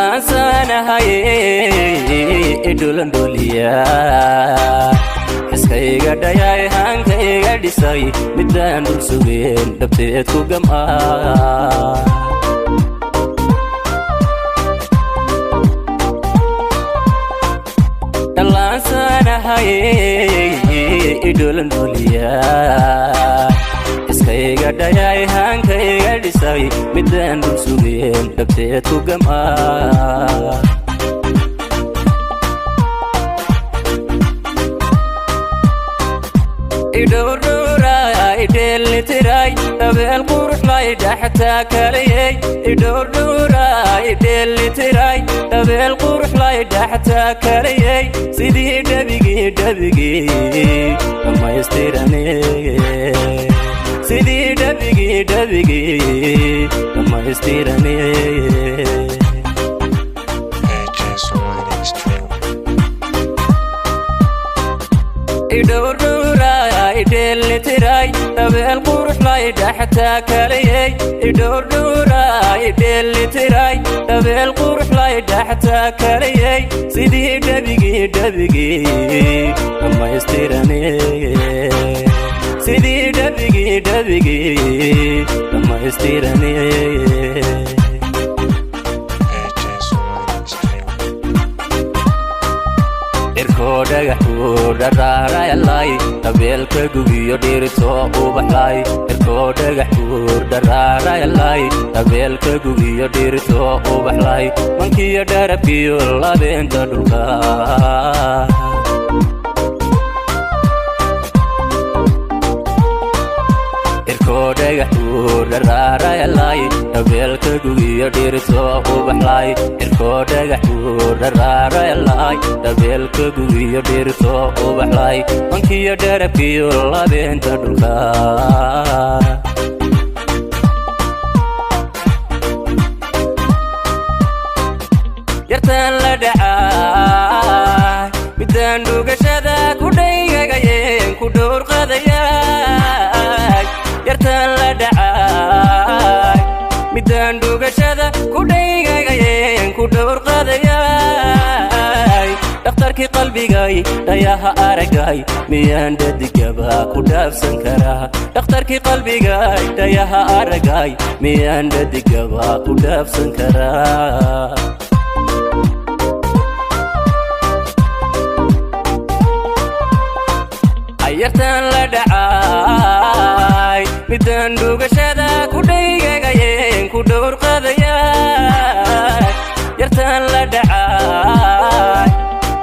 dhalansana haye idulan duliya iskayga dhayay hankayga dhisay midaan dul sugeen dhabteed ku gamaa dhalansana haye idulan duliya iskayga dhayay hankayga dhisay midaan dul sugeen dhabteed ku gamaa idowdhowray dheelitiray dabeel qurux lay dhaxtaa kaliyay idowdhowray dheelitiray dabeel qurux lay dhaxtaa kaliyay sidii dhabigii dhammaystirane sidii dhabigii dhammaystirane idowdhowray dheelitiray dabeel qurux lay dhaxtaa kaliyay idowdhowray dheelitiray dabeel qurux lay dhaxtaa kaliyay sidii dhabigii dhammaystirane sidii dhabigii dhammaystirane dhagaxuu dharaarayalay dabeelka gugiyo dhirito ubaxlay irkoo dhagaxuu dharaarayalay dabeelka gugiyo dhirito ubaxlay mankiyo dharabkiyo labeenta dhulka irkoo dhagaxuu dharaarayalay dabeelka gugiyo dhirito ubaxlay irkoo dhagaxuu dharaarayalay dabeelka gugiyo dhirito ubaxlay mankiyo dharabkiyo labeenta dhulka yartaan la dhacay midaan dhugashada ku dhaygagayeen ku dhowrqadayay yartaan la dhacay midaan dhugashada ku dhaygagayeen ku dhowrqadayay dhakhtarkii qalbigay dhayaha aragay miyaan dhadigaba ku dhaafsan karaa dhakhtarkii qalbigay dhayaha aragay miyaan dhadigaba ku dhaafsan karaa yartaan la dhacay midaan dhugashada ku dhaygagayeen ku dhowrqadayay yartaan la dhacay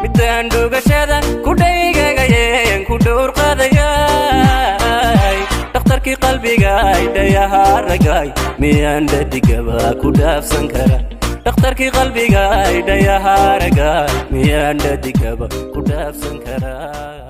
midaan dhugashada ku dhaygagayeen ku dhowrqadayay dhakhtarkii qalbigay dhayaha aragay miyaan dhadigaba ku dhaafsan karaa dhakhtarkii qalbigay dhayaha aragay miyaan dhadigaba ku dhaafsan karaa